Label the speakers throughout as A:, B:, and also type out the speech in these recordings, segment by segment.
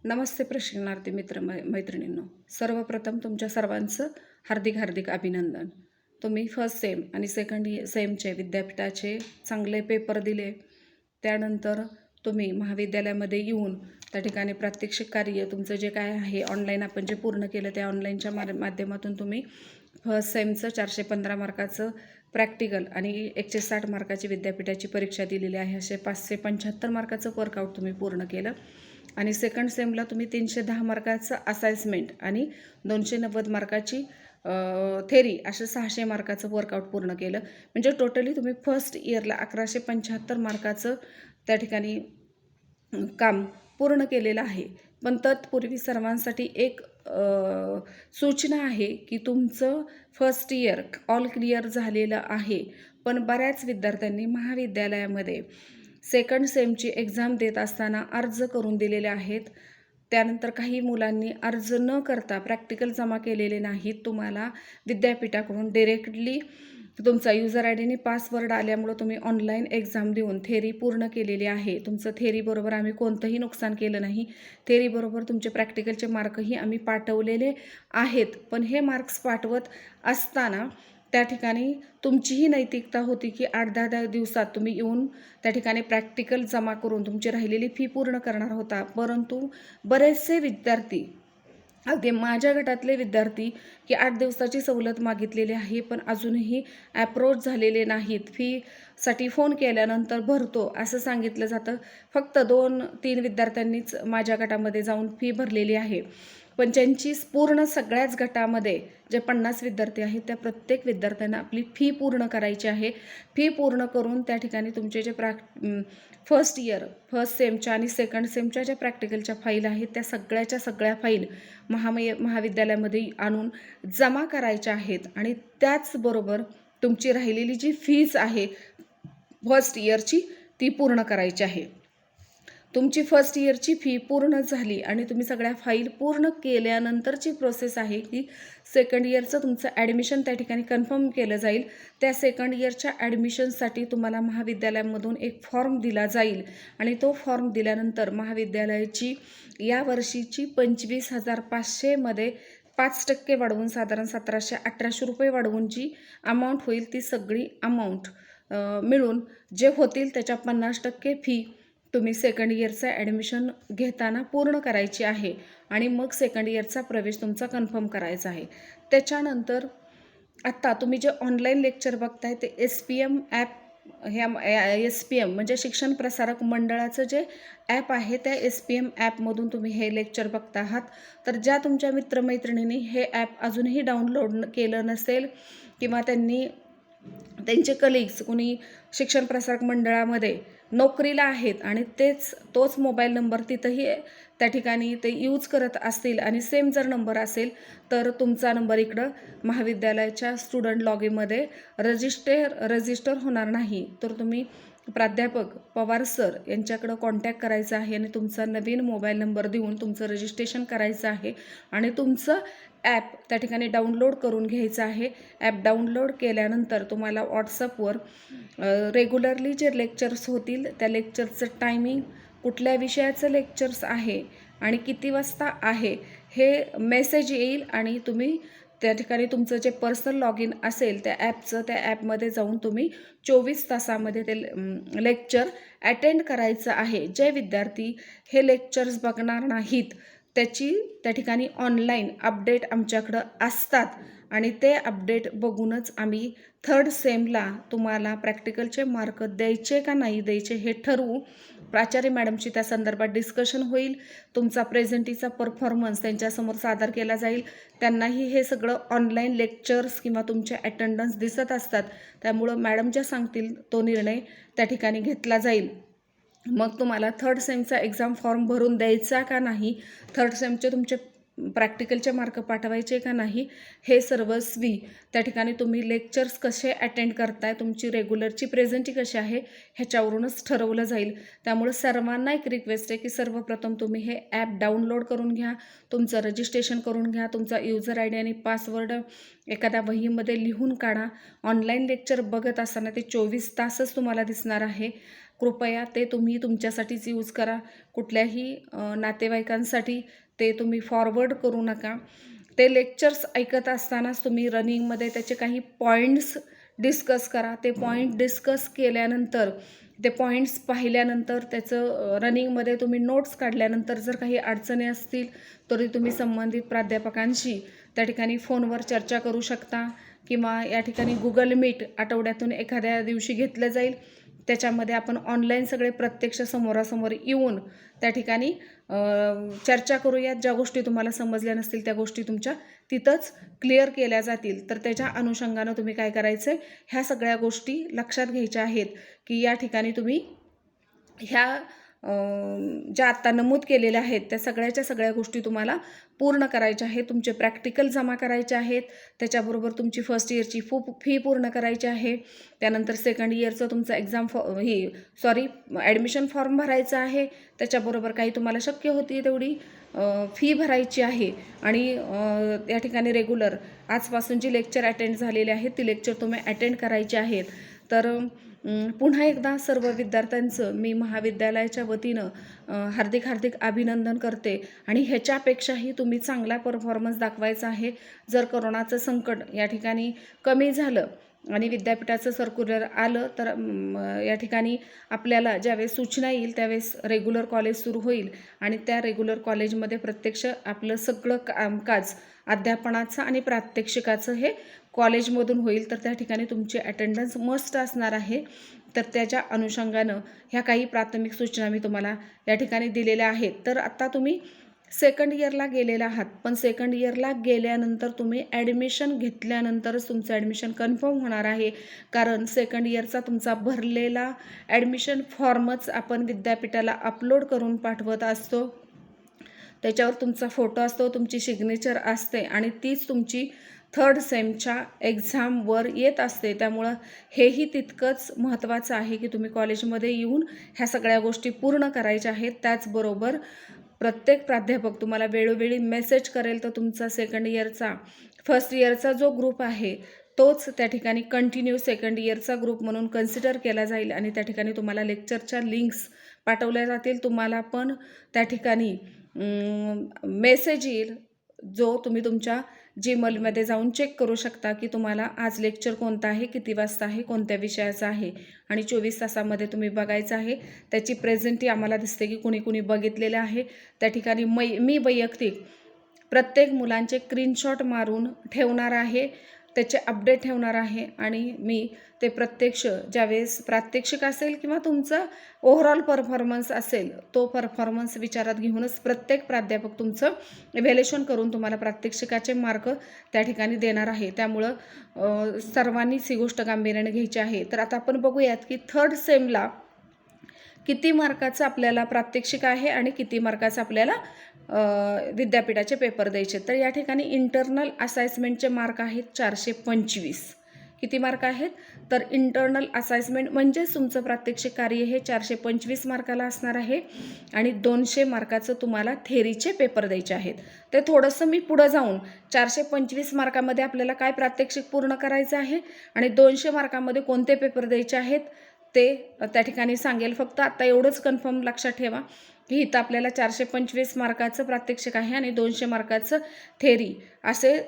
A: नमस्ते प्रशिक्षणार्थी मैत्रिणींनो, सर्वप्रथम तुमच्या सर्वांचं हार्दिक हार्दिक अभिनंदन. तुम्ही फर्स्ट सेम आणि सेकंड सेमचे विद्यापीठाचे चांगले पेपर दिले. त्यानंतर तुम्ही महाविद्यालयामध्ये येऊन त्या ठिकाणी प्रात्यक्षिक कार्य तुमचं जे काय आहे ऑनलाईन आपण जे पूर्ण केलं त्या ऑनलाईनच्या माध्यमातून तुम्ही फर्स्ट सेमचं 415 मार्काचं प्रॅक्टिकल आणि 160 मार्काची विद्यापीठाची परीक्षा दिलेली आहे. असे 575 मार्काचं वर्कआउट तुम्ही पूर्ण केलं. आणि सेकंड सेमला तुम्ही 310 मार्काचं असाइनमेंट आणि 290 मार्काची थेरी असं 600 मार्काचं वर्कआउट पूर्ण केलं. म्हणजे टोटली तुम्ही फर्स्ट इयरला 1175 मार्काचं त्या ठिकाणी काम पूर्ण केलेलं आहे. पण तत्पूर्वी सर्वांसाठी एक सूचना आहे की तुमचं फर्स्ट इयर ऑल क्लिअर झालेलं आहे, पण बऱ्याच विद्यार्थ्यांनी महाविद्यालयामध्ये सेकंड सेमची एक्झाम देत असताना अर्ज करून दिलेले आहेत. त्यानंतर काही मुलांनी अर्ज न करता प्रॅक्टिकल जमा केलेले नाहीत. तुम्हाला विद्यापीठाकडून डायरेक्टली तुमचा युजर आय डीने पासवर्ड आल्यामुळं तुम्ही ऑनलाईन एक्झाम देऊन थेरी पूर्ण केलेली आहे. तुमचं थेरीबरोबर आम्ही कोणतंही नुकसान केलं नाही. थेरीबरोबर तुमचे प्रॅक्टिकलचे मार्कही आम्ही पाठवलेले आहेत. पण हे मार्क्स पाठवत असताना त्या ठिकाणी तुमचीही नैतिकता होती की 8-10 दिवसात तुम्ही येऊन त्या ठिकाणी प्रॅक्टिकल जमा करून तुमची राहिलेली फी पूर्ण करणार होता. परंतु बरेचसे विद्यार्थी, अगदी माझ्या गटातले विद्यार्थी की 8 दिवसाची सवलत मागितलेली आहे, पण अजूनही ॲप्रोच झालेले नाहीत. फीसाठी फोन केल्यानंतर भरतो असं सांगितलं जातं. फक्त 2-3 विद्यार्थ्यांनीच माझ्या गटामध्ये जाऊन फी भरलेली आहे. पण ज्यांची पूर्ण सगळ्याच गटामध्ये जे 50 विद्यार्थी आहेत त्या प्रत्येक विद्यार्थ्यांना आपली फी पूर्ण करायची आहे. फी पूर्ण करून त्या ठिकाणी तुमचे जे फर्स्ट इयर फर्स्ट सेमच्या आणि सेकंड सेमच्या ज्या प्रॅक्टिकलच्या फाईल आहेत त्या सगळ्या फाईल महाविद्यालयामध्ये आणून जमा करायच्या आहेत. आणि त्याचबरोबर तुमची राहिलेली जी फीज आहे फर्स्ट इयरची ती पूर्ण करायची आहे. तुमची फर्स्ट इयरची फी पूर्ण झाली आणि तुम्ही सगळ्या फाईल पूर्ण केल्यानंतरची प्रोसेस आहे की सेकंड इयरचं तुमचं ॲडमिशन त्या ठिकाणी कन्फर्म केलं जाईल. त्या सेकंड इयरच्या ॲडमिशनसाठी तुम्हाला महाविद्यालयामधून एक फॉर्म दिला जाईल आणि तो फॉर्म दिल्यानंतर महाविद्यालयाची या वर्षीची 25,500मध्ये 5% वाढवून साधारण 1,700-1,800 रुपये वाढवून जी अमाऊंट होईल ती सगळी अमाऊंट मिळून जे होतील त्याच्या 50% फी तुम्ही सेकंड इयरचं ॲडमिशन घेताना पूर्ण करायची आहे आणि मग सेकंड इयरचा प्रवेश तुमचा कन्फर्म करायचा आहे. त्याच्यानंतर आत्ता तुम्ही जे ऑनलाईन लेक्चर बघताय ते SPM ॲप, ह्या SPM म्हणजे शिक्षण प्रसारक मंडळाचं जे ॲप आहे त्या SPM ॲपमधून तुम्ही हे लेक्चर बघता आहात. तर ज्या तुमच्या मित्रमैत्रिणींनी हे ॲप अजूनही डाउनलोड केलं नसेल किंवा त्यांचे कलिग्स कोणी शिक्षण प्रसारक मंडळामध्ये नोकरीला आहेत आणि तोच मोबाईल नंबर तिथंही त्या ठिकाणी ते यूज करत असतील आणि सेम जर नंबर असेल तर तुमचा नंबर इकडं महाविद्यालयाच्या स्टुडंट लॉगिनमध्ये रजिस्टर होणार नाही. तर तुम्ही प्राध्यापक पवार सर यांच्याकडं कॉन्टॅक्ट करायचा आहे आणि तुमचा नवीन मोबाईल नंबर देऊन तुमचं रजिस्ट्रेशन करायचं आहे आणि तुमचं ॲप त्या ठिकाणी डाउनलोड करून घ्यायचं आहे. ॲप डाउनलोड केल्यानंतर तुम्हाला व्हॉट्सअपवर रेग्युलरली जे लेक्चर्स होतील त्या लेक्चरचं टायमिंग, कुठल्या विषयाचं लेक्चर्स आहे आणि किती वाजता आहे हे मेसेज येईल आणि तुम्ही त्या ठिकाणी तुमचं जे पर्सनल लॉग इन असेल त्या ॲपमध्ये जाऊन तुम्ही 24 तासामध्ये ते लेक्चर अटेंड करायचं आहे. जे विद्यार्थी हे लेक्चर्स बघणार नाहीत त्याची त्या ठिकाणी ऑनलाईन अपडेट आमच्याकडं असतात आणि ते अपडेट बघूनच आम्ही थर्ड सेमला तुम्हाला प्रॅक्टिकलचे मार्क द्यायचे का नाही द्यायचे हे ठरवू. प्राचार्य मॅडमची त्या संदर्भात डिस्कशन होईल. तुमचा प्रेझेंटीचा परफॉर्मन्स त्यांच्यासमोर सादर केला जाईल. त्यांनाही हे सगळं ऑनलाईन लेक्चर्स किंवा तुमचे अटेंडन्स दिसत असतात, त्यामुळं मॅडम ज्या सांगतील तो निर्णय त्या ठिकाणी घेतला जाईल. मग तुम्हाला थर्ड सेमचा एक्झाम फॉर्म भरून द्यायचा का नाही, थर्ड सेमचे तुमचे प्रॅक्टिकलचे मार्क पाठवायचे का नाही हे सर्वस्वी त्या ठिकाणी तुम्ही लेक्चर्स कसे अटेंड करताय, तुमची रेग्युलरची प्रेझेंटी कशी आहे ह्याच्यावरूनच ठरवलं जाईल. त्यामुळे सर्वांना एक रिक्वेस्ट आहे की सर्वप्रथम तुम्ही हे ॲप डाउनलोड करून घ्या, तुमचं रजिस्ट्रेशन करून घ्या, तुमचा युजर आय डी आणि पासवर्ड एखाद्या वहीमध्ये लिहून काढा. ऑनलाईन लेक्चर बघत असताना ते 24 तासच तुम्हाला दिसणार आहे. कृपया ते तुम्ही तुमच्यासाठीच यूज करा. कुठल्याही नातेवाईकांसाठी ते तुम्ही फॉरवर्ड करू नका. ते लेक्चर्स ऐकत असतानाच तुम्ही रनिंगमध्ये त्याचे काही पॉईंट्स डिस्कस करा. ते पॉईंट डिस्कस केल्यानंतर, ते पॉईंट्स पाहिल्यानंतर, त्याचं रनिंगमध्ये तुम्ही नोट्स काढल्यानंतर जर काही अडचणी असतील तरी तुम्ही संबंधित प्राध्यापकांशी त्या ठिकाणी फोनवर चर्चा करू शकता किंवा या ठिकाणी गुगल मीट आठवड्यातून एखाद्या दिवशी घेतलं जाईल. त्याच्यामध्ये आपण ऑनलाईन सगळे प्रत्यक्ष समोरासमोर येऊन त्या ठिकाणी चर्चा करूयात. ज्या गोष्टी तुम्हाला समजल्या नसतील त्या गोष्टी तुमच्या तिथंच क्लिअर केल्या जातील. तर त्याच्या अनुषंगानं तुम्ही काय करायचं आहे, ह्या सगळ्या गोष्टी लक्षात घ्यायच्या आहेत की या ठिकाणी तुम्ही ह्या ज्या आत्ता नमूद केलेल्या आहेत त्या सगळ्या गोष्टी तुम्हाला पूर्ण करायच्या आहेत. तुमचे प्रॅक्टिकल जमा करायचे आहेत, त्याच्याबरोबर तुमची फर्स्ट इयरची फी पूर्ण करायची आहे. त्यानंतर सेकंड इयरचं तुमचं ॲडमिशन फॉर्म भरायचा आहे. त्याच्याबरोबर काही तुम्हाला शक्य होती तेवढी फी भरायची आहे. आणि या ठिकाणी रेग्युलर आजपासून जी लेक्चर अटेंड झालेली आहेत ती लेक्चर तुम्ही अटेंड करायची आहेत. तर पुन्हा एकदा सर्व विद्यार्थ्यांचं मी महाविद्यालयाच्या वतीनं हार्दिक अभिनंदन करते. आणि ह्याच्यापेक्षाही तुम्ही चांगला परफॉर्मन्स दाखवायचा आहे. जर कोरोनाचं संकट या ठिकाणी कमी झालं आणि विद्यापीठाचं सर्क्युलर आलं तर या ठिकाणी आपल्याला ज्यावेळेस सूचना येईल त्यावेळेस रेग्युलर कॉलेज सुरू होईल आणि त्या रेग्युलर कॉलेजमध्ये प्रत्यक्ष आपलं सगळं कामकाज अध्यापनाचं आणि प्रात्यक्षिकाचं हे कॉलेजमधून होईल. तर त्या ठिकाणी तुमची अटेंडन्स मस्ट असणार आहे. तर त्याच्या अनुषंगानं ह्या काही प्राथमिक सूचना मी तुम्हाला या ठिकाणी दिलेल्या आहेत. तर आता तुम्ही सेकंड इयरला गेलेला आहात, पण सेकंड इयरला गेल्यानंतर तुम्ही ॲडमिशन घेतल्यानंतरच तुमचं ॲडमिशन कन्फर्म होणार आहे. कारण सेकंड इयरचा तुमचा भरलेला ॲडमिशन फॉर्मच आपण विद्यापीठाला अपलोड करून पाठवत असतो. त्याच्यावर तुमचा फोटो असतो, तुमची सिग्नेचर असते आणि तीच तुमची थर्ड सेमच्या एक्झामवर येत असते. त्यामुळं हेही तितकंच महत्त्वाचं आहे की तुम्ही कॉलेजमध्ये येऊन ह्या सगळ्या गोष्टी पूर्ण करायच्या आहेत. त्याचबरोबर प्रत्येक प्राध्यापक तुम्हाला वेळोवेळी मेसेज करेल. तर तुमचा सेकंड इयरचा फर्स्ट इयरचा जो ग्रुप आहे तोच त्या ठिकाणी कंटिन्यू सेकंड इयरचा ग्रुप म्हणून कन्सिडर केला जाईल आणि त्या ठिकाणी तुम्हाला लेक्चरच्या लिंक्स पाठवल्या जातील. तुम्हाला पण त्या ठिकाणी मेसेज येईल जो तुम्ही तुमच्या जीमेलमध्ये जाऊन चेक करू शकता की तुम्हाला आज लेक्चर कोणतं आहे, किती वाजता आहे, कोणत्या विषयाचं आहे आणि 24 तासामध्ये तुम्ही बघायचं आहे. त्याची प्रेझेंटी आम्हाला दिसते की कुणी बघितलेलं आहे. त्या ठिकाणी मी वैयक्तिक प्रत्येक मुलांचे स्क्रीनशॉट मारून ठेवणार आहे, त्याचे अपडेट ठेवणार आहे आणि मी ते प्रत्यक्ष ज्यावेळेस प्रात्यक्षिक असेल किंवा तुमचा ओव्हरऑल परफॉर्मन्स असेल तो परफॉर्मन्स विचारात घेऊनच प्रत्येक प्राध्यापक तुमचं इव्हॅल्युएशन करून तुम्हाला प्रात्यक्षिकाचे मार्क त्या ठिकाणी देणार आहे. त्यामुळं सर्वांनीच ही गोष्ट गांभीर्याने घ्यायची आहे. तर आता आपण बघूयात की थर्ड सेमला किती मार्काचं आपल्याला प्रात्यक्षिक आहे आणि किती मार्काचं आपल्याला विद्यापीठाचे पेपर द्यायचे. तर या ठिकाणी इंटरनल असाइनमेंटचे मार्क आहेत 425. किती मार्क आहेत तर इंटरनल असाइनमेंट म्हणजेच तुमचं प्रात्यक्षिक कार्य हे 425 मार्काला असणार आहे आणि 200 मार्काचं तुम्हाला थेरीचे पेपर द्यायचे आहेत. ते थोडंसं मी पुढं जाऊन 425 मार्कामध्ये आपल्याला काय प्रात्यक्षिक पूर्ण करायचं आहे आणि 200 मार्कामध्ये कोणते पेपर द्यायचे आहेत ते त्या ठिकाणी सांगेल. फक्त आता एवढंच कन्फर्म लक्षात ठेवा की इथं आपल्याला 425 मार्काचं प्रात्यक्षिक आहे आणि 200 मार्काचं थेरी असे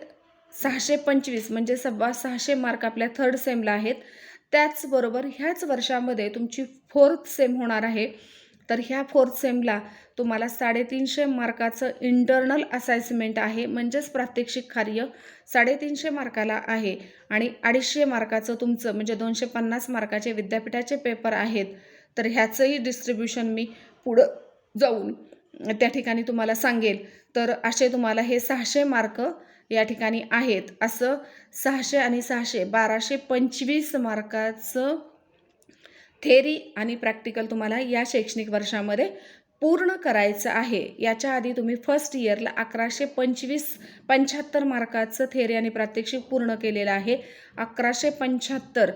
A: 625 म्हणजे 625 मार्क आपल्या थर्ड सेमला आहेत. त्याचबरोबर ह्याच वर्षामध्ये तुमची फोर्थ सेम होणार आहे. तर ह्या फोर्थ सेमला तुम्हाला 350 मार्काचं इंटरनल असाइनमेंट आहे म्हणजेच प्रात्यक्षिक कार्य 350 मार्काला आहे आणि 250 मार्काचं तुमचं म्हणजे 250 मार्काचे विद्यापीठाचे पेपर आहेत. तर ह्याचंही डिस्ट्रीब्युशन मी पुढं जाऊन त्या ठिकाणी तुम्हाला सांगेल. तर असे तुम्हाला हे 600 मार्क या ठिकाणी आहेत. असं 600 आणि 600 1225 मार्काचं थेरी आणि प्रॅक्टिकल तुम्हाला या शैक्षणिक वर्षामध्ये पूर्ण करायचं आहे. याच्या आधी तुम्ही फर्स्ट इयरला 1175 मार्काचं थेरी आणि प्रात्यक्षिक पूर्ण केलेलं आहे. 1175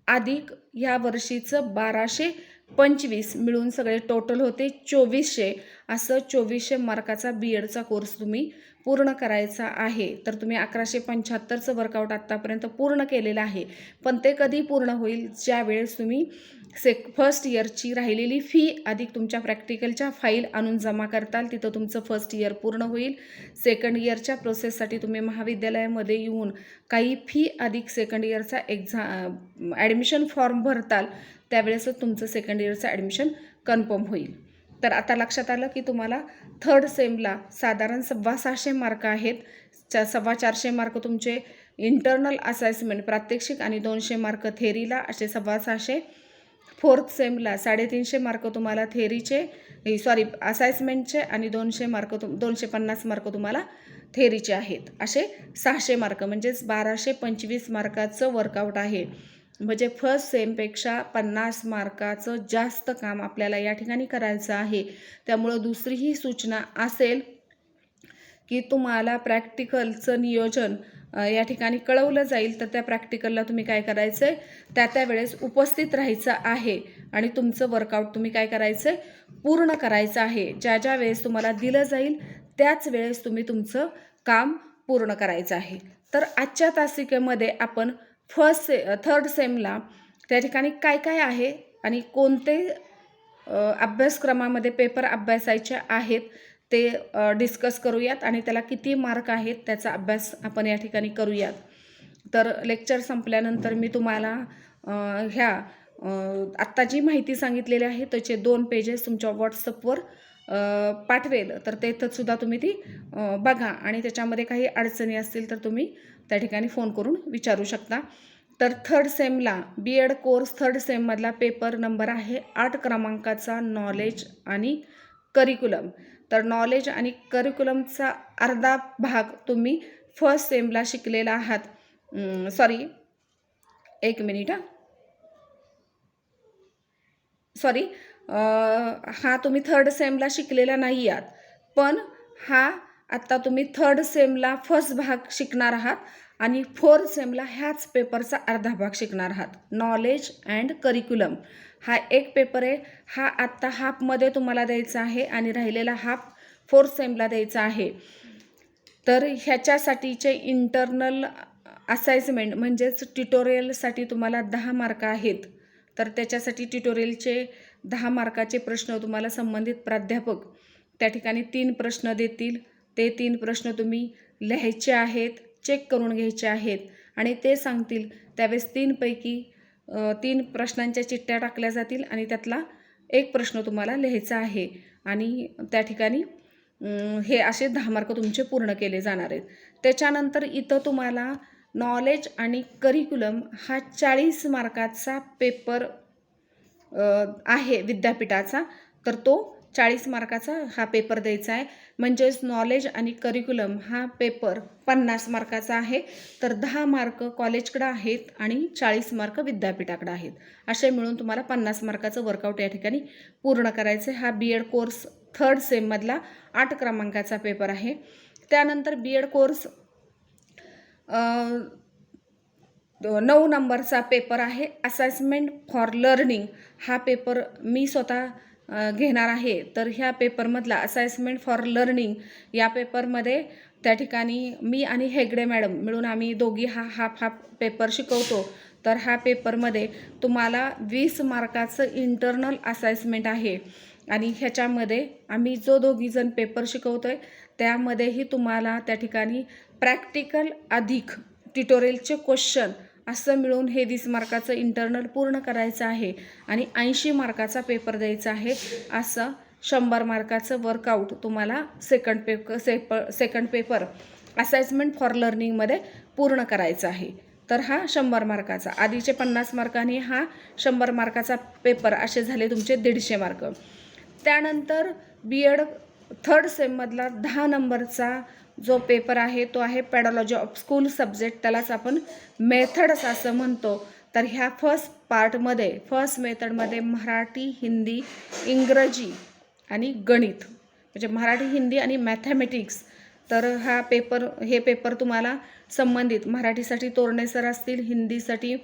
A: अधिक या वर्षीचं 1225 मिळून सगळे टोटल होते 2400. असं 2400 मार्काचा BEdचा कोर्स तुम्ही पूर्ण करायचा आहे. तर तुम्ही 1175चं वर्कआउट आत्तापर्यंत पूर्ण केलेलं आहे. पण ते कधी पूर्ण होईल ज्या वेळेस तुम्ही फर्स्ट इयरची राहिलेली फी अधिक तुमच्या प्रॅक्टिकलच्या फाईल आणून जमा करताल, तिथं तुमचं फर्स्ट इयर पूर्ण होईल. सेकंड इयरच्या प्रोसेससाठी तुम्ही महाविद्यालयामध्ये येऊन काही फी अधिक सेकंड इयरचा ॲडमिशन फॉर्म भरताल, त्यावेळेसच तुमचं सेकंड इयरचं ॲडमिशन कन्फर्म होईल. तर आता लक्षात आलं की तुम्हाला थर्ड सेमला साधारण 650 मार्क आहेत. 450 मार्क तुमचे इंटरनल असाइनमेंट प्रात्यक्षिक आणि 200 मार्क थेरीला, असे 650. फोर्थ सेमला 350 मार्क तुम्हाला थेरीचे असाइनमेंटचे आणि 250 मार्क तुम्हाला थेरीचे आहेत. असे 600 मार्क म्हणजेच 1225 मार्काचं वर्कआउट आहे. म्हणजे फर्स्ट सेमपेक्षा 50 मार्काचं जास्त काम आपल्याला या ठिकाणी करायचं आहे. त्यामुळं दुसरीही सूचना असेल की तुम्हाला प्रॅक्टिकलचं नियोजन या ठिकाणी कळवलं जाईल, तर त्या प्रॅक्टिकलला तुम्ही काय करायचं आहे, त्या वेळेस उपस्थित राहायचं आहे आणि तुमचं वर्कआउट तुम्ही काय करायचं आहे, पूर्ण करायचं आहे. ज्या वेळेस तुम्हाला दिलं जाईल त्याच वेळेस तुम्ही तुमचं काम पूर्ण करायचं आहे. तर आजच्या तासिकेमध्ये आपण थर्ड सेमला त्या ठिकाणी काय काय आहे आणि कोणते अभ्यासक्रमामध्ये पेपर अभ्यासायचे आहेत ते डिस्कस करूयात आणि त्याला किती मार्क आहेत त्याचा अभ्यास आपण या ठिकाणी करूयात. तर लेक्चर संपल्यानंतर मी तुम्हाला आत्ता जी माहिती सांगितलेली आहे त्याचे 2 पेजेस तुमच्या व्हॉट्सअपवर पाठवेल. तर तेथंसुद्धा तुम्ही ती बघा आणि त्याच्यामध्ये काही अडचणी असतील तर तुम्ही त्या ठिकाणी फोन करून विचारू शकता. तर थर्ड सेमला BEd कोर्स थर्ड सेममधला पेपर नंबर आहे 8 क्रमांकाचा नॉलेज आणि करिक्युलम. तर नॉलेज आणि करिक्युलमचा अर्धा भाग तुम्ही फर्स्ट सेमला शिकलेला आहात. हा तुम्ही थर्ड सेमला शिकलेला नाही आहात, पण हा आत्ता तुम्ही थर्ड सेमला फर्स्ट भाग शिकणार आहात आणि फोर्थ सेमला ह्याच पेपरचा अर्धा भाग शिकणार आहात. नॉलेज अँड करिक्युलम हा एक पेपर आहे. हा आत्ता हाफमध्ये तुम्हाला द्यायचा आहे आणि राहिलेला हाफ फोर्थ सेमला द्यायचा आहे. तर ह्याच्यासाठीचे इंटरनल असाइनमेंट म्हणजेच ट्युटोरियलसाठी तुम्हाला 10 मार्क आहेत. तर त्याच्यासाठी ट्युटोरियलचे 10 मार्काचे प्रश्न तुम्हाला संबंधित प्राध्यापक त्या ठिकाणी 3 प्रश्न देतील. ते 3 प्रश्न तुम्ही लिहायचे आहेत, चेक करून घ्यायचे आहेत आणि ते सांगतील. त्यावेळेस 3 पैकी 3 प्रश्नांच्या चिठ्ठ्या टाकल्या जातील आणि त्यातला एक प्रश्न तुम्हाला लिहायचा आहे आणि त्या ठिकाणी हे असे 10 मार्क तुमचे पूर्ण केले जाणार आहेत. त्याच्यानंतर इथं तुम्हाला नॉलेज आणि करिक्युलम हा 40 मार्काचा पेपर आहे विद्यापीठाचा. तर तो 40 मार्काचा हा पेपर द्यायचा आहे. म्हणजेच नॉलेज आणि करिक्युलम हा पेपर 50 मार्काचा आहे. तर 10 मार्क कॉलेजकडं आहेत आणि 40 मार्क विद्यापीठाकडं आहेत. असे मिळून तुम्हाला 50 मार्काचं वर्कआउट या ठिकाणी पूर्ण करायचं आहे. हा BEd कोर्स थर्ड सेममधला 8 क्रमांकाचा पेपर आहे. त्यानंतर BEd कोर्स 9 नंबरचा पेपर आहे असेसमेंट फॉर लर्निंग. हा पेपर मी स्वतः घेणार आहे. तर ह्या पेपरमधला असेसमेंट फॉर लर्निंग या पेपरमध्ये त्या ठिकाणी मी आणि हेगडे मॅडम मिळून आम्ही दोघी हाफ पेपर शिकवतो. तर ह्या पेपरमध्ये तुम्हाला 20 मार्काचं इंटरनल असेसमेंट आहे आणि ह्याच्यामध्ये आम्ही जो दोघीजण पेपर शिकवतोय त्यामध्येही तुम्हाला त्या ठिकाणी प्रॅक्टिकल अधिक ट्युटोरियलचे क्वेश्चन असं मिळून हे 20 मार्काचं इंटरनल पूर्ण करायचं आहे आणि 80 मार्काचा पेपर द्यायचा आहे. असं 100 मार्काचं वर्कआउट तुम्हाला सेकंड पेपर असेसमेंट फॉर लर्निंगमध्ये पूर्ण करायचा आहे. तर हा 100 मार्काचा, आधीचे 50 मार्कांनी हा 100 मार्काचा पेपर असे झाले तुमचे 150 मार्क. त्यानंतर BEd थर्ड सेममधला 10 नंबरचा जो पेपर आहे तो आहे पेडॉलॉजी ऑफ स्कूल सब्जेक्ट, त्यालाच आपण मेथड्स असं म्हणतो. तर ह्या फर्स्ट मेथडमध्ये मराठी, हिंदी, इंग्रजी आणि गणित म्हणजे मराठी, हिंदी आणि मॅथमॅटिक्स. तर हे पेपर तुम्हाला संबंधित मराठीसाठी तोरणे सर असतील, हिंदीसाठी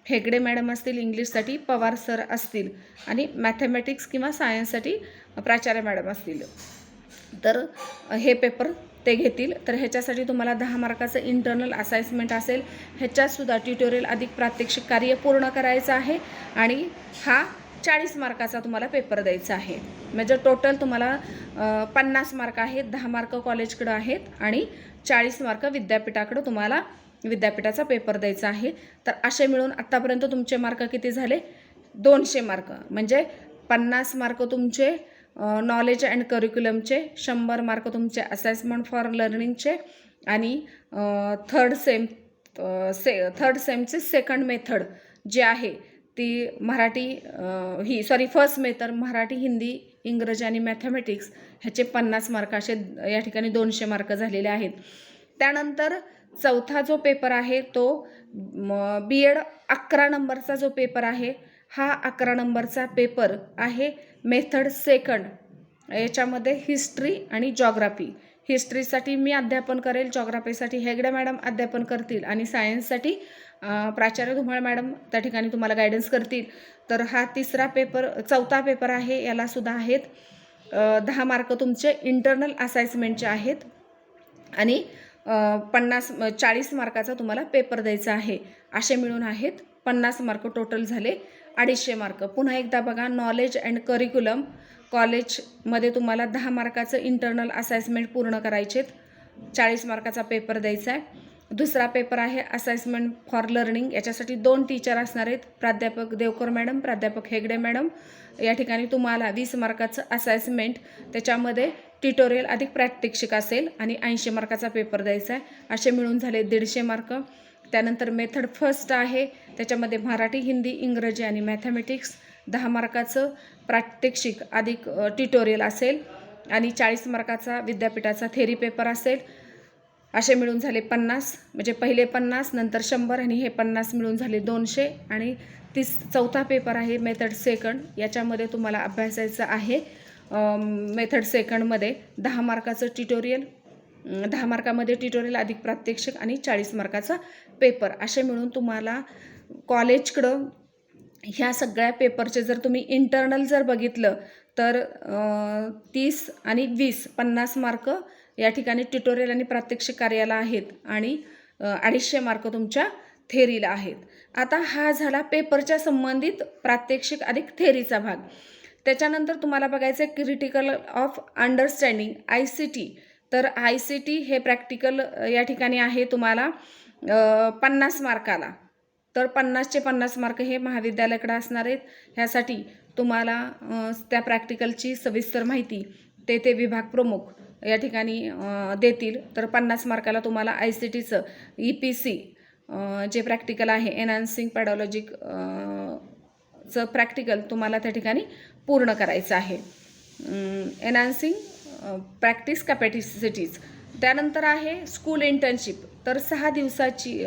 A: हेगडे मॅडम असतील, इंग्लिशसाठी पवार सर असतील आणि मॅथमॅटिक्स किंवा सायन्ससाठी प्राचार्य मॅडम असतील. तर हे पेपर ते घेतील. तर ह्याच्यासाठी तुम्हाला 10 मार्काचं इंटरनल असाइनमेंट असेल. ह्याच्यातसुद्धा ट्युटोरियल अधिक प्रात्यक्षिक कार्य पूर्ण करायचं आहे आणि हा 40 मार्काचा तुम्हाला पेपर द्यायचा आहे. म्हणजे टोटल तुम्हाला 50 मार्क आहेत, 10 मार्क कॉलेजकडं आहेत आणि 40 मार्क विद्यापीठाकडं तुम्हाला विद्यापीठाचा पेपर द्यायचा आहे. तर असे मिळून आत्तापर्यंत तुमचे मार्क किती झाले? 200 मार्क. म्हणजे 50 मार्क तुमचे नॉलेज अँड करिक्युलमचे, 100 मार्क तुमचे असेसमेंट फॉर लर्निंगचे आणि थर्ड सेमचे सेकंड मेथड जे आहे ती मराठी फर्स्ट मेथड मराठी, हिंदी, इंग्रजी आणि मॅथमॅटिक्स ह्याचे 50 मार्क असे या ठिकाणी 200 मार्क झालेले आहेत. त्यानंतर चौथा जो पेपर आहे तो BEd 11 नंबरचा जो पेपर आहे, हा 11 नंबरचा पेपर आहे मेथड सेकंड. याच्यामध्ये हिस्ट्री आणि जॉग्राफी. हिस्ट्रीसाठी मी अध्यापन करेल, जॉग्राफीसाठी हेगडे मॅडम अध्यापन करतील आणि सायन्ससाठी प्राचार्य धुमाळ मॅडम त्या ठिकाणी तुम्हाला गायडन्स करतील. तर हा चौथा पेपर आहे. याला सुद्धा आहेत 10 मार्क तुमचे इंटरनल असाइनमेंटचे आहेत आणि 40 मार्काचा तुम्हाला पेपर द्यायचा आहे. असे मिळून आहेत 50 मार्क. टोटल झाले 250 मार्क. पुन्हा एकदा बघा, नॉलेज अँड करिक्युलम कॉलेजमध्ये तुम्हाला 10 मार्काचं इंटरनल असाइनमेंट पूर्ण करायचे, 40 मार्काचा पेपर द्यायचा आहे. दुसरा पेपर आहे असेसमेंट फॉर लर्निंग. याच्यासाठी 2 टीचर असणार आहेत, प्राध्यापक देवकर मॅडम, प्राध्यापक हेगडे मॅडम. या ठिकाणी तुम्हाला 20 मार्काचं असेसमेंट, त्याच्यामध्ये ट्युटोरियल अधिक प्रात्यक्षिक असेल आणि 80 मार्काचा पेपर द्यायचा आहे. असे मिळून झाले 150 मार्क. त्यानंतर मेथड फर्स्ट आहे, त्याच्यामध्ये मराठी, हिंदी, इंग्रजी आणि मॅथमॅटिक्स 10 मार्काचं प्रात्यक्षिक अधिक ट्युटोरियल असेल आणि 40 मार्काचा विद्यापीठाचा थेरी पेपर असेल. असे मिळून झाले 50. म्हणजे पहिले 50, नंतर 100 आणि हे 50 मिळून झाले 200. आणि चौथा पेपर आहे मेथड सेकंड. याच्यामध्ये तुम्हाला अभ्यासायचं आहे मेथड सेकंडमध्ये 10 मार्काचं ट्युटोरियल, 10 मार्कामध्ये ट्युटोरियल अधिक प्रात्यक्षिक आणि 40 मार्काचा पेपर. असे मिळून तुम्हाला कॉलेजकडं ह्या सगळ्या पेपरचे जर तुम्ही इंटरनल जर बघितलं तर 30 आणि 20 50 मार्क या ठिकाणी ट्युटोरियल आणि प्रात्यक्षिक कार्याला आहेत आणि 250 मार्क तुमच्या थेरीला आहेत. आता हा झाला पेपरच्या संबंधित प्रात्यक्षिक अधिक थेरीचा भाग. त्याच्यानंतर तुम्हाला बघायचं आहे क्रिटिकल ऑफ अंडरस्टँडिंग ICT. तर ICT हे प्रॅक्टिकल या ठिकाणी आहे तुम्हाला 50 मार्काला. तर 50चे 50 मार्क हे महाविद्यालयाकडे असणार आहेत. ह्यासाठी तुम्हाला त्या प्रॅक्टिकलची सविस्तर माहिती ते विभाग प्रमुख या ठिकाणी देतील. तर 50 मार्काला तुम्हाला ICTचं EPC जे प्रॅक्टिकल आहे, एनहान्सिंग पॅडॉलॉजिक चं प्रॅक्टिकल तुम्हाला त्या ठिकाणी पूर्ण करायचं आहे, एनहान्सिंग प्रॅक्टिस कॅपॅसिटीज. त्यानंतर आहे स्कूल इंटर्नशिप. तर 6 दिवसाची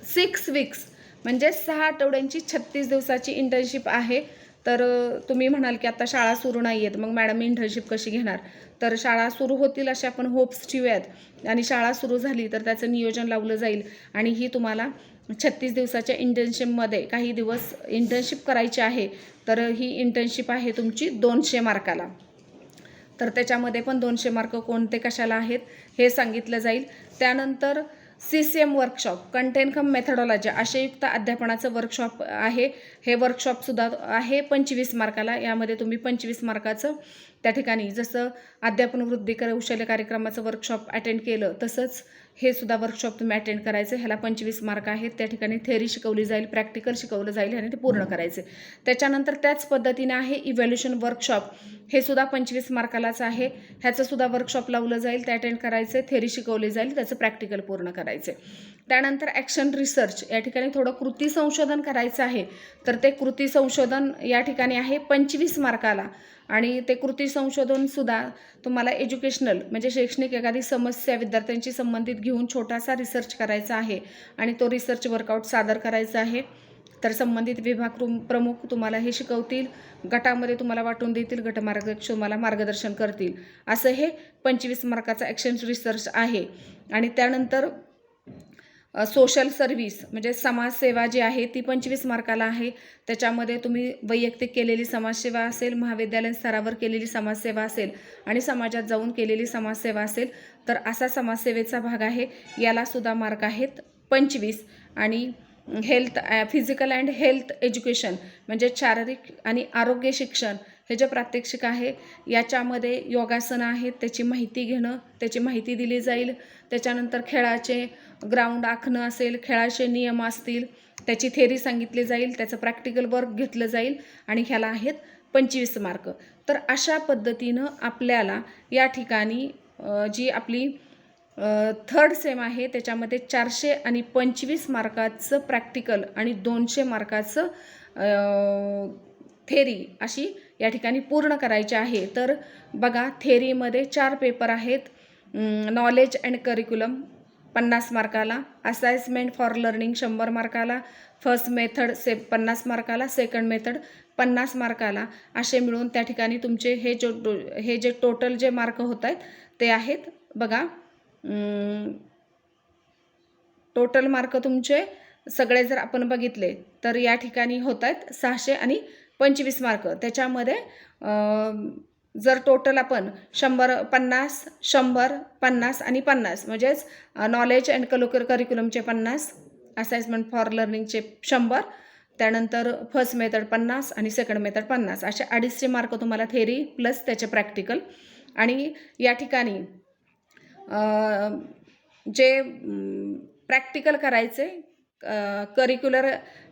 A: 6 वीक्स म्हणजे 6 आठवड्यांची 36 दिवसाची इंटर्नशिप आहे. तर तुम्ही म्हणाल की आता शाळा सुरू नाही आहेत, मग मॅडम इंटर्नशिप कशी घेणार? तर शाळा सुरू होतील असे आपण होप्स ठेवूयात आणि शाळा सुरू झाली तर त्याचं नियोजन लावलं जाईल आणि ही तुम्हाला 36 दिवसाच्या इंटर्नशिपमध्ये काही दिवस इंटर्नशिप करायची आहे. तर ही इंटर्नशिप आहे तुमची 200 मार्काला. तर त्याच्यामध्ये पण 200 मार्क कोणते कशाला आहेत हे सांगितलं जाईल. त्यानंतर CCM वर्कशॉप, कंटेंट कम मेथडॉलॉजी आशययुक्त अध्यापनाचं वर्कशॉप आहे. हे वर्कशॉपसुद्धा आहे 25 मार्काला. यामध्ये तुम्ही 25 मार्काचं त्या ठिकाणी जसं अध्यापन वृद्धी कौशल्य कार्यक्रमाचं वर्कशॉप अटेंड केलं तसंच हे सुद्धा वर्कशॉप तुम्ही अटेंड करायचं. ह्याला 25 मार्क आहेत. त्या ठिकाणी थेअरी शिकवली जाईल, प्रॅक्टिकल शिकवलं जाईल आणि ते पूर्ण करायचे. त्याच्यानंतर त्याच पद्धतीने आहे इव्हॅल्युएशन वर्कशॉप. हे सुद्धा 25 मार्कालाच आहे. ह्याचं सुद्धा वर्कशॉप लावलं जाईल, ते अटेंड करायचं, थेअरी शिकवली जाईल, त्याचं प्रॅक्टिकल पूर्ण करायचे. त्यानंतर ॲक्शन रिसर्च, या ठिकाणी थोडं कृती संशोधन करायचं आहे. तर ते कृती संशोधन या ठिकाणी आहे 25 मार्काला आणि ते कृती संशोधनसुद्धा तुम्हाला एज्युकेशनल म्हणजे शैक्षणिक एखादी समस्या विद्यार्थ्यांशी संबंधित घेऊन छोटासा रिसर्च करायचा आहे आणि तो रिसर्च वर्कआउट सादर करायचा आहे. तर संबंधित विभाग प्रमुख तुम्हाला हे शिकवतील, गटामध्ये तुम्हाला वाटून देतील, गटमार्गदर्शक तुम्हाला मार्गदर्शन करतील. असं हे 25 मार्काचा ॲक्शन रिसर्च आहे. आणि त्यानंतर सोशल सर्व्हिस म्हणजे समाजसेवा जी आहे ती 25 मार्काला आहे. त्याच्यामध्ये तुम्ही वैयक्तिक केलेली समाजसेवा असेल, महाविद्यालय स्तरावर केलेली समाजसेवा असेल आणि समाजात जाऊन केलेली समाजसेवा असेल तर असा समाजसेवेचा भाग आहे. याला सुद्धा मार्क आहेत 25. आणि health physical and health education म्हणजे शारीरिक आणि आरोग्य शिक्षण हे जे प्रात्यक्षिक आहे याच्यामध्ये योगासनं आहेत त्याची माहिती घेणं, त्याची माहिती दिली जाईल. त्याच्यानंतर खेळाचे ग्राउंड आखणं असेल, खेळाचे नियम असतील, त्याची थेरी सांगितली जाईल, त्याचं प्रॅक्टिकल वर्क घेतलं जाईल आणि ह्याला आहेत 25 मार्क. तर अशा पद्धतीनं आपल्याला या ठिकाणी जी आपली थर्ड सेम आहे त्याच्यामध्ये 400 आणि 25 मार्काचं प्रॅक्टिकल आणि 200 मार्काचं थेरी अशी या ठिकाणी पूर्ण करायची आहे. तर बघा थेरीमध्ये 4 पेपर आहेत. नॉलेज अँड करिक्युलम 50 मार्काला, असाइनमेंट फॉर लर्निंग 100 मार्काला, फर्स्ट मेथड 50 मार्काला, सेकंड मेथड 50 मार्काला, असे मिळून त्या ठिकाणी तुमचे हे जे टोटल जे मार्क होत आहेत ते आहेत बघा. टोटल मार्क तुमचे सगळे जर आपण बघितले तर या ठिकाणी होत आहेत 600 आणि 25 मार्क. त्याच्यामध्ये जर टोटल आपण 100, 50, 100, 50 आणि 50 म्हणजेच नॉलेज अँड करिक्युलमचे 50, असाइनमेंट फॉर लर्निंगचे 100, त्यानंतर फर्स्ट मेथड 50 आणि सेकंड मेथड 50 असे 250 मार्क तुम्हाला थेरी प्लस त्याचे प्रॅक्टिकल. आणि या ठिकाणी जे प्रॅक्टिकल करायचे curricular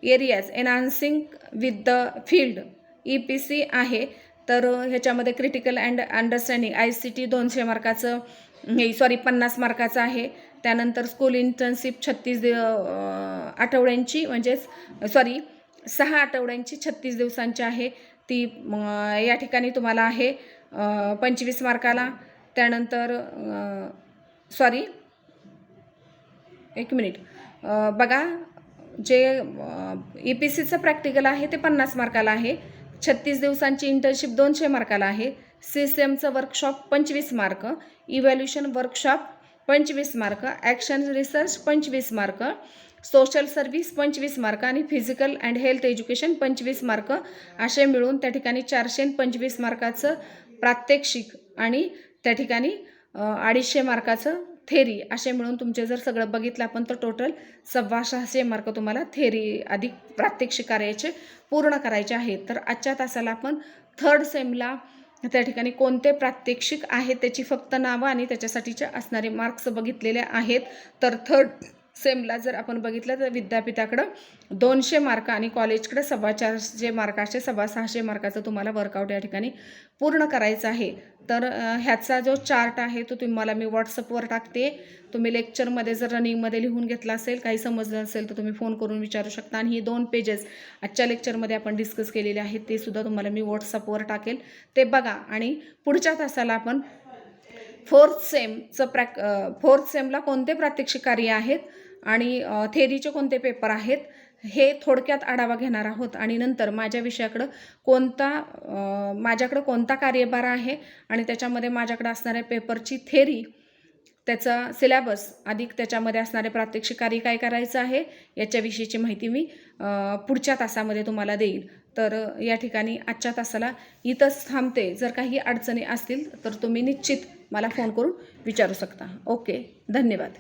A: areas enhancing with the field EPC आहे. तर ह्याच्यामध्ये क्रिटिकल अँड अंडरस्टँडिंग ICT 200 मार्काचं 50 मार्काचं आहे. त्यानंतर स्कूल इंटर्नशिप 36 आठवड्यांची म्हणजेच 6 आठवड्यांची 36 दिवसांची आहे. ती या ठिकाणी तुम्हाला आहे 25 मार्काला. त्यानंतर एक मिनिट बघा, जे EPCचं प्रॅक्टिकल आहे ते 50 मार्काला आहे. 36 दिवसांची इंटर्नशिप 200 मार्काला आहे. CSMचं workshop 25 mark, evaluation workshop 25 mark, action research 25 mark, social service 25 mark आणि physical and health education 25 mark असे मिळून त्या ठिकाणी 400 आणि 25 मार्काचं प्रात्यक्षिक आणि त्या ठिकाणी 250 मार्काचं थेरी असे मिळून तुमचे जर सगळं बघितलं आपण तर टोटल 650 मार्क तुम्हाला थेरी अधिक प्रात्यक्षिक कार्याचे पूर्ण करायचे आहेत. तर आजच्या तासाला आपण थर्ड सेमला त्या ठिकाणी कोणते प्रात्यक्षिक आहेत त्याची फक्त नावं आणि त्याच्यासाठीचे असणारे मार्क्स बघितलेले आहेत. तर थर्ड सेमला जर आपण बघितलं तर विद्यापीठाकडं 200 मार्क आणि कॉलेजकडे 450 मार्क असे 650 मार्काचं तुम्हाला वर्कआउट या ठिकाणी पूर्ण करायचं आहे. तर ह्याचा जो चार्ट आहे तो तुम्हाला मी व्हॉट्सअपवर टाकते. तुम्ही लेक्चरमध्ये जर रनिंगमध्ये लिहून घेतला असेल, काही समजलं असेल तर तुम्ही फोन करून विचारू शकता. आणि ही 2 पेजेस आजच्या लेक्चरमध्ये आपण डिस्कस केलेले आहेत ते सुद्धा तुम्हाला मी व्हॉट्सअपवर टाकेल, ते बघा. आणि पुढच्या तासाला आपण फोर्थ सेमला कोणते प्रात्यक्षिक कार्य आहेत आणि थेरीचे कोणते पेपर आहेत हे थोडक्यात आढावा घेणार आहोत. आणि नंतर माझ्याकडं कोणता कार्यभार आहे आणि त्याच्यामध्ये माझ्याकडे असणाऱ्या पेपरची थेरी, त्याचा सिलेबस अधिक त्याच्यामध्ये असणारे प्रात्यक्षिक कार्य काय करायचं आहे याच्याविषयीची माहिती मी पुढच्या तासामध्ये तुम्हाला देईल. तर या ठिकाणी आजच्या तासाला इथंच थांबते. जर काही अडचणी असतील तर तुम्ही निश्चित मला फोन करून विचारू शकता. ओके, धन्यवाद.